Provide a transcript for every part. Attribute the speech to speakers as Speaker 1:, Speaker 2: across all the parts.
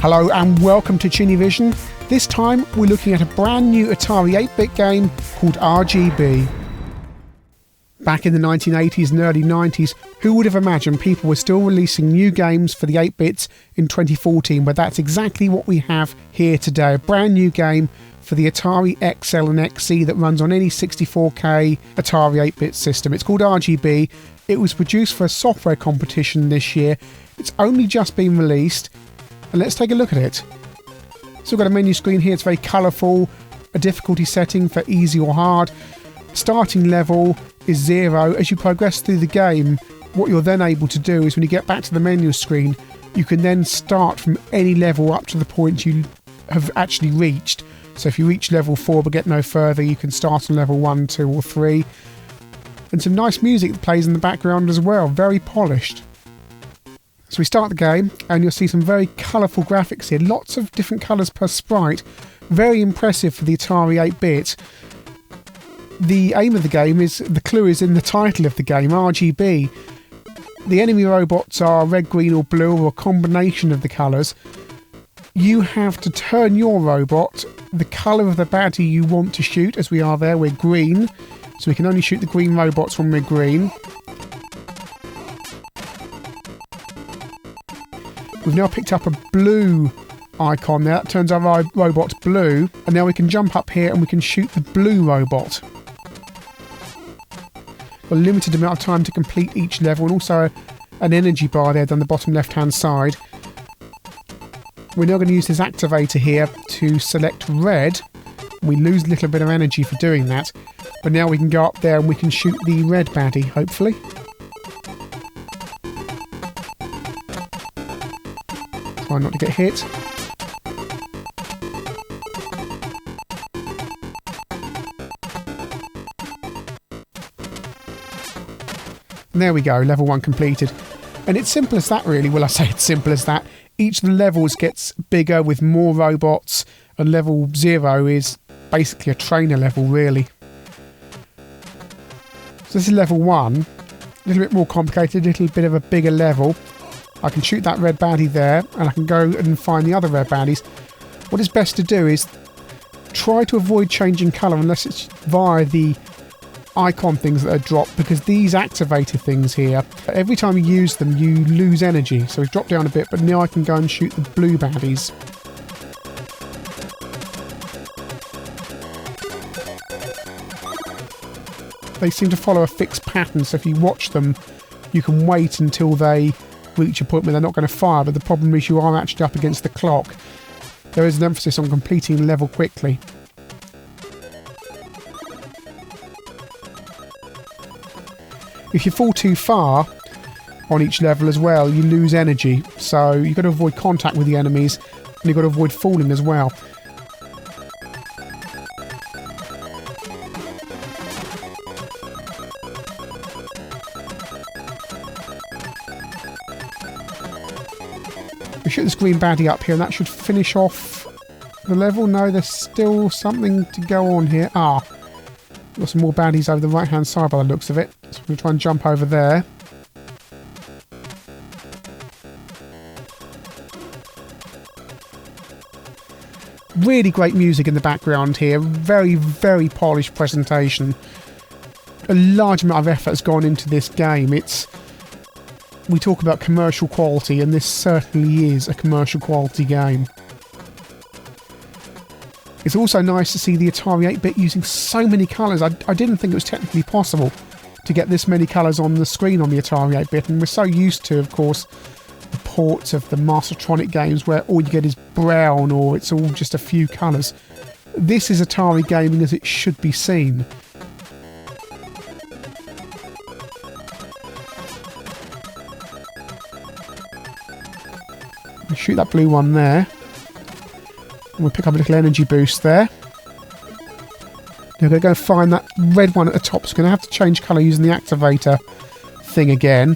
Speaker 1: Hello and welcome to ChinnyVision. This time we're looking at a brand new Atari 8-bit game called RGB. Back in the 1980s and early 90s, who would have imagined people were still releasing new games for the 8-bits in 2014, but that's exactly what we have here today. A brand new game for the Atari Xl and Xc that runs on any 64K Atari 8-bit system. It's called RGB. It was produced for a software competition this year. It's only just been released. And let's take a look at it. So we've got a menu screen here, it's very colourful, a difficulty setting for easy or hard. Starting level is 0. As you progress through the game, what you're then able to do is when you get back to the menu screen, you can then start from any level up to the point you have actually reached. So if you reach level 4 but get no further, you can start on level 1, 2 or 3. And some nice music that plays in the background as well, very polished. So we start the game and you'll see some very colourful graphics here, lots of different colours per sprite, very impressive for the Atari 8-bit. The aim of the game is, the clue is in the title of the game, RGB. The enemy robots are red, green or blue or a combination of the colours. You have to turn your robot the colour of the baddie you want to shoot, as we are there, we're green, so we can only shoot the green robots when we're green. We've now picked up a blue icon there. That turns our robot blue. And now we can jump up here and we can shoot the blue robot. Got a limited amount of time to complete each level and also an energy bar there down the bottom left hand side. We're now going to use this activator here to select red. We lose a little bit of energy for doing that. But now we can go up there and we can shoot the red baddie, hopefully. Try not to get hit. And there we go, level 1 completed. And it's simple as that really, well I say it's simple as that. Each of the levels gets bigger with more robots, and level 0 is basically a trainer level really. So this is level 1, a little bit more complicated, a little bit of a bigger level. I can shoot that red baddie there, and I can go and find the other red baddies. What is best to do is try to avoid changing colour unless it's via the icon things that are dropped, because these activator things here, every time you use them you lose energy. So we've dropped down a bit, but now I can go and shoot the blue baddies. They seem to follow a fixed pattern, so if you watch them you can wait until they reach a point where they're not going to fire, but the problem is you are actually up against the clock. There is an emphasis on completing the level quickly. If you fall too far on each level as well, you lose energy, so you've got to avoid contact with the enemies and you've got to avoid falling as well. We shoot this green baddie up here and that should finish off the level. No, there's still something to go on here. Got some more baddies over the right hand side by the looks of it. So we're going to try and jump over there. Really great music in the background here. Very, very polished presentation. A large amount of effort has gone into this game. We talk about commercial quality, and this certainly is a commercial quality game. It's also nice to see the Atari 8-bit using so many colours. I didn't think it was technically possible to get this many colours on the screen on the Atari 8-bit, and we're so used to, of course, the ports of the Mastertronic games where all you get is brown or it's all just a few colours. This is Atari gaming as it should be seen. We'll shoot that blue one there. And we'll pick up a little energy boost there. Now we're going to go find that red one at the top. So we're going to have to change colour using the activator thing again.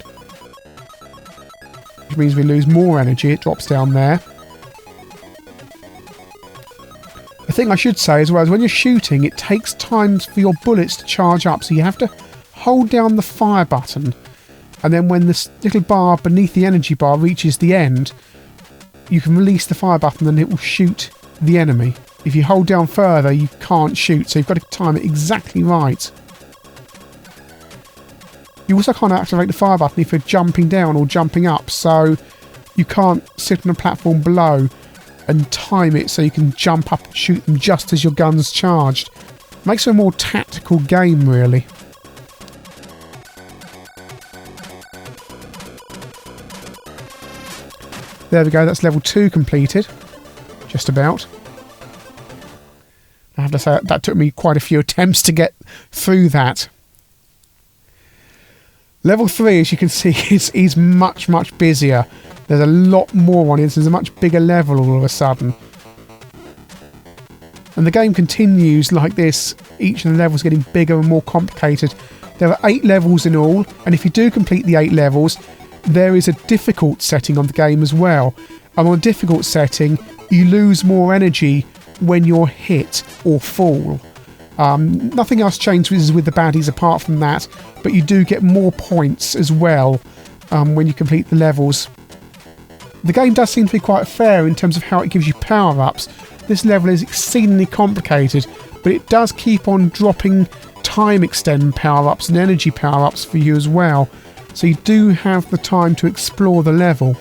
Speaker 1: Which means we lose more energy. It drops down there. The thing I should say as well is when you're shooting, it takes time for your bullets to charge up. So you have to hold down the fire button. And then when this little bar beneath the energy bar reaches the end, you can release the fire button and it will shoot the enemy. If you hold down further, you can't shoot, so you've got to time it exactly right. You also can't activate the fire button if you're jumping down or jumping up, so you can't sit on a platform below and time it so you can jump up and shoot them just as your gun's charged. Makes it a more tactical game, really. There we go, that's level 2 completed. Just about. I have to say, that took me quite a few attempts to get through that. Level 3, as you can see, is much, much busier. There's a lot more on it. There's a much bigger level all of a sudden. And the game continues like this. Each of the levels getting bigger and more complicated. There are 8 levels in all, and if you do complete the 8 levels, there is a difficult setting on the game as well. And on a difficult setting, you lose more energy when you're hit or fall. Nothing else changes with the baddies apart from that, but you do get more points as well when you complete the levels. The game does seem to be quite fair in terms of how it gives you power-ups. This level is exceedingly complicated, but it does keep on dropping time extend power-ups and energy power-ups for you as well, so you do have the time to explore the level.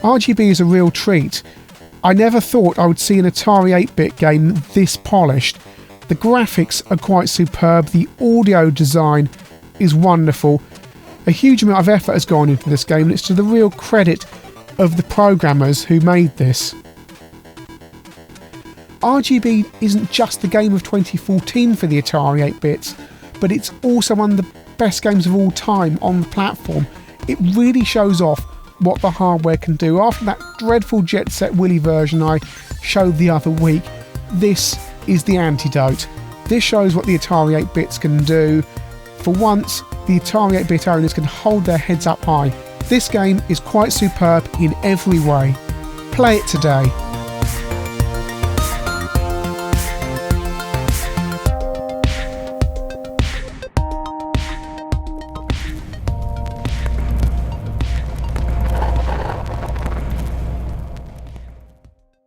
Speaker 1: RGB is a real treat. I never thought I would see an Atari 8-bit game this polished. The graphics are quite superb, the audio design is wonderful. A huge amount of effort has gone into this game, and it's to the real credit of the programmers who made this. RGB isn't just the game of 2014 for the Atari 8-bits, but it's also one of the best games of all time on the platform. It really shows off what the hardware can do. After that dreadful Jet Set Willy version I showed the other week, this is the antidote. This shows what the Atari 8-bits can do. For once, the Atari 8-bit owners can hold their heads up high. This game is quite superb in every way. Play it today.